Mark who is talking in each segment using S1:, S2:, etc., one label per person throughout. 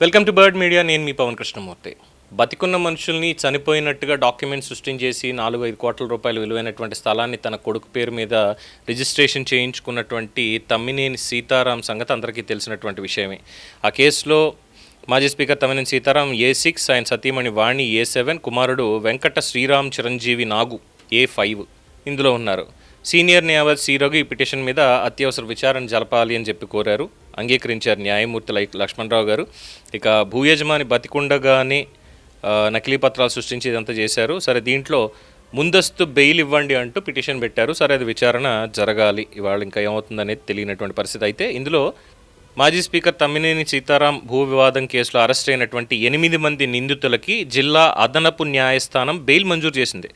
S1: Welcome to bird media. నేను మీ పవన్ కృష్ణమూర్తి. బతికున్న మనుషుల్ని చనిపోయినట్టుగా డాక్యుమెంట్ సృష్టించేసి 4-5 కోట్ల రూపాయలు విలువైనటువంటి స్థలాన్ని తన కొడుకు పేరు మీద రిజిస్ట్రేషన్ చేయించుకున్నటువంటి తమ్మినేని సీతారాం సంగతి అందరికీ తెలిసినటువంటి విషయమే. ఆ కేసులో మాజీ స్పీకర్ తమ్మినేని సీతారాం A6, ఆయన సతీమణి వాణి A7, కుమారుడు వెంకట శ్రీరామ్ చిరంజీవి నాగు A5 ఇందులో ఉన్నారు. సీనియర్ న్యాయవాది సి రఘు ఈ పిటిషన్ మీద అత్యవసర విచారణ జరపాలి అని చెప్పి కోరారు. అంగీకరించారు న్యాయమూర్తి లక్ష్మణరావు గారు. ఇక భూయజమాని బతికుండగానే నకిలీ పత్రాలు సృష్టించి ఇదంతా చేశారు. సరే, దీంట్లో ముందస్తు బెయిల్ ఇవ్వండి అంటూ పిటిషన్ పెట్టారు. సరే, అది విచారణ జరగాలి. ఇవాళ ఇంకా ఏమవుతుందనేది తెలియనటువంటి పరిస్థితి. అయితే ఇందులో మాజీ స్పీకర్ తమ్మినేని సీతారాం భూ వివాదం కేసులో అరెస్ట్ అయినటువంటి 8 మంది నిందితులకి జిల్లా అదనపు న్యాయస్థానం బెయిల్ మంజూరు చేసింది.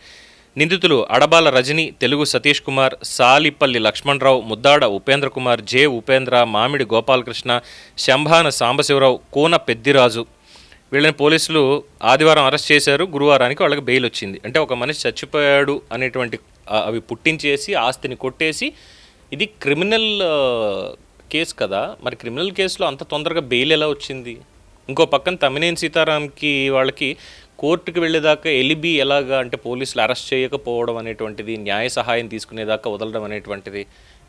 S1: నిందితులు అడబాల రజని, తెలుగు సతీష్ కుమార్, సాలిపల్లి లక్ష్మణరావు, ముద్దాడ ఉపేంద్ర కుమార్, జె ఉపేంద్ర, మామిడి గోపాలకృష్ణ, శంభాన సాంబశివరావు, కోన పెద్దిరాజు. వీళ్ళని పోలీసులు ఆదివారం అరెస్ట్ చేశారు. గురువారానికి వాళ్ళకి బెయిల్ వచ్చింది. అంటే ఒక మనిషి చచ్చిపోయాడు అనేటువంటి అవి పుట్టించేసి ఆస్తిని కొట్టేసి, ఇది క్రిమినల్ కేసు కదా, మరి క్రిమినల్ కేసులో అంత తొందరగా బెయిల్ ఎలా వచ్చింది? ఇంకో పక్కన తమ్మినేని సీతారాంకి వాళ్ళకి కోర్టుకు వెళ్ళేదాకా ఎలిబి ఎలాగా, అంటే పోలీసులు అరెస్ట్ చేయకపోవడం అనేటువంటిది, న్యాయ సహాయం తీసుకునేదాకా వదలడం అనేటువంటిది,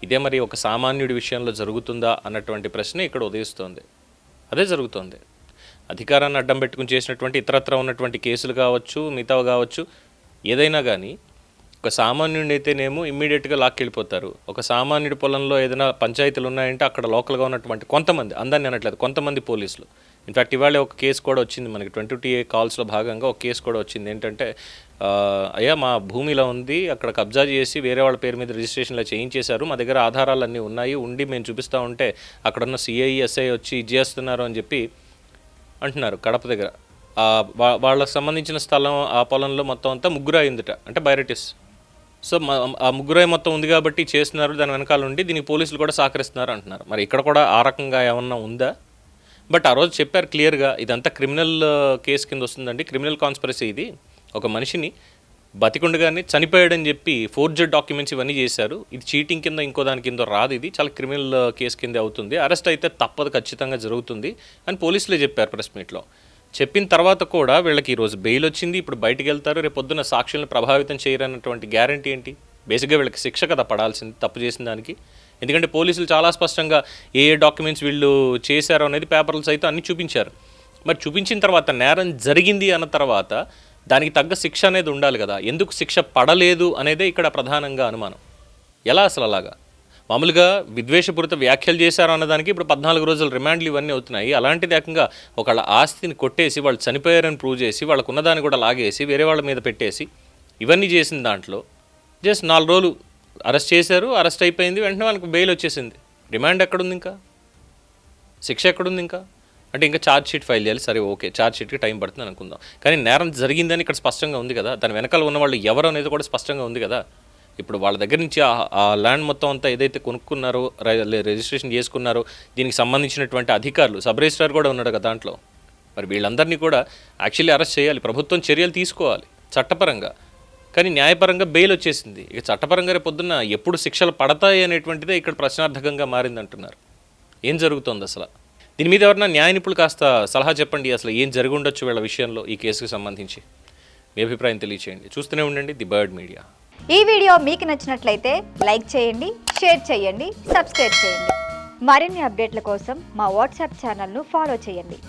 S1: ఇదే మరి ఒక సామాన్యుడి విషయంలో జరుగుతుందా అన్నటువంటి ప్రశ్న ఇక్కడ ఉదయిస్తోంది. అదే జరుగుతోంది. అధికారాన్ని అడ్డం పెట్టుకుని చేసినటువంటి ఇతరత్ర ఉన్నటువంటి కేసులు కావచ్చు, మిగతావి కావచ్చు, ఏదైనా కానీ ఒక సామాన్యుడి అయితేనేమో ఇమ్మీడియట్గా లాక్కెళ్ళిపోతారు. ఒక సామాన్యుడి పొలంలో ఏదైనా పంచాయతీలు ఉన్నాయంటే అక్కడ లోకల్గా ఉన్నటువంటి కొంతమంది, అందరిని అనట్లేదు, కొంతమంది పోలీసులు. ఇన్ఫ్యాక్ట్ ఇవాళ ఒక కేసు కూడా వచ్చింది మనకి 22A కాల్స్లో భాగంగా ఒక కేసు కూడా వచ్చింది. ఏంటంటే, అయ్యా మా భూమి ఇలా ఉంది, అక్కడ కబ్జా చేసి వేరే వాళ్ళ పేరు మీద రిజిస్ట్రేషన్లో చేయించేశారు, మా దగ్గర ఆధారాలన్నీ ఉన్నాయి, ఉండి మేము చూపిస్తూ ఉంటే అక్కడున్న CI SI వచ్చి ఇది చేస్తున్నారు అని చెప్పి అంటున్నారు. కడప దగ్గర వాళ్ళకి సంబంధించిన స్థలం, ఆ పొలంలో మొత్తం అంతా ముగ్గురు అయిందిట, అంటే బైరటిస్. సో ఆ ముగ్గురే మొత్తం ఉంది కాబట్టి చేస్తున్నారు, దాని వెనకాల ఉండి దీనికి పోలీసులు కూడా సహకరిస్తున్నారు అంటున్నారు. మరి ఇక్కడ కూడా ఆ రకంగా ఏమన్నా ఉందా? బట్ ఆ రోజు చెప్పారు క్లియర్గా, ఇదంతా క్రిమినల్ కేసు కింద వస్తుందండి, క్రిమినల్ కాన్స్పిరసీ. ఇది ఒక మనిషిని బతికుండగానే చనిపోయాడని చెప్పి ఫోర్జెడ్ డాక్యుమెంట్స్ ఇవన్నీ చేశారు. ఇది చీటింగ్ కింద ఇంకో దాని కింద రాదు, ఇది చాలా క్రిమినల్ కేసు కింద అవుతుంది, అరెస్ట్ అయితే తప్పదు, ఖచ్చితంగా జరుగుతుంది అని పోలీసులే చెప్పారు ప్రెస్ మీట్లో. చెప్పిన తర్వాత కూడా వీళ్ళకి ఈరోజు బెయిల్ వచ్చింది, ఇప్పుడు బయటికి వెళ్తారు, రేపు పొద్దున్న సాక్షులను ప్రభావితం చేయరన్నటువంటి గ్యారంటీ ఏంటి? బేసిక్గా వీళ్ళకి శిక్ష కదా పడాల్సింది తప్పు చేసిన దానికి. ఎందుకంటే పోలీసులు చాలా స్పష్టంగా ఏ డాక్యుమెంట్స్ వీళ్ళు చేశారో అనేది పేపర్లు సైతం అన్నీ చూపించారు. మరి చూపించిన తర్వాత నేరం జరిగింది అన్న తర్వాత దానికి తగ్గ శిక్ష అనేది ఉండాలి కదా. ఎందుకు శిక్ష పడలేదు అనేదే ఇక్కడ ప్రధానంగా అనుమానం. ఎలా అసలు అలాగా? మామూలుగా విద్వేషపూరిత వ్యాఖ్యలు చేశారు అన్నదానికి ఇప్పుడు 14 రోజులు రిమాండ్లు ఇవన్నీ అవుతున్నాయి. అలాంటిది ఏకంగా ఒకళ్ళ ఆస్తిని కొట్టేసి వాళ్ళు చనిపోయారని ప్రూవ్ చేసి వాళ్ళకు ఉన్నదాన్ని కూడా లాగేసి వేరే వాళ్ళ మీద పెట్టేసి ఇవన్నీ చేసిన దాంట్లో జస్ట్ 4 రోజులు అరెస్ట్ చేశారు, అరెస్ట్ అయిపోయింది, వెంటనే వాళ్ళకి బెయిల్ వచ్చేసింది. రిమాండ్ ఎక్కడుంది? ఇంకా శిక్ష ఎక్కడుంది? ఇంకా అంటే ఇంకా ఛార్జ్ షీట్ ఫైల్ చేయాలి. సరే, ఓకే, ఛార్జ్ షీట్కి టైం పడుతుంది అనుకుందాం, కానీ నేరం జరిగిందని ఇక్కడ స్పష్టంగా ఉంది కదా. దాని వెనకాల ఉన్న వాళ్ళు ఎవరు అనేది కూడా స్పష్టంగా ఉంది కదా. ఇప్పుడు వాళ్ళ దగ్గర నుంచి ఆ ల్యాండ్ మొత్తం అంతా ఏదైతే కొనుక్కున్నారో, రిజిస్ట్రేషన్ చేసుకున్నారో, దీనికి సంబంధించినటువంటి అధికారులు, సబ్ రిజిస్ట్రార్ కూడా ఉన్నాడు కదా దాంట్లో. మరి వీళ్ళందరినీ కూడా యాక్చువల్లీ అరెస్ట్ చేయాలి, ప్రభుత్వం చర్యలు తీసుకోవాలి చట్టపరంగా. కానీ న్యాయపరంగా బెయిల్ వచ్చేసింది. ఇక చట్టపరంగా రేపు పొద్దున్న ఎప్పుడు శిక్షలు పడతాయి అనేటువంటిదే ఇక్కడ ప్రశ్నార్థకంగా మారిందంటున్నారు. ఏం జరుగుతోంది అసలు? దీని మీద ఎవరన్నా న్యాయ నిపుణులు కాస్త సలహా చెప్పండి, అసలు ఏం జరిగి ఉండొచ్చు వీళ్ళ విషయంలో, ఈ కేసుకు సంబంధించి మీ అభిప్రాయం తెలియచేయండి. చూస్తూనే ఉండండి ది బర్డ్ మీడియా.
S2: ఈ వీడియో మీకు నచ్చినట్లయితే లైక్ చేయండి, షేర్ చేయండి, సబ్స్క్రైబ్ చేయండి. మరిన్ని అప్డేట్ల కోసం మా వాట్సాప్ ఛానల్ను ఫాలో చేయండి.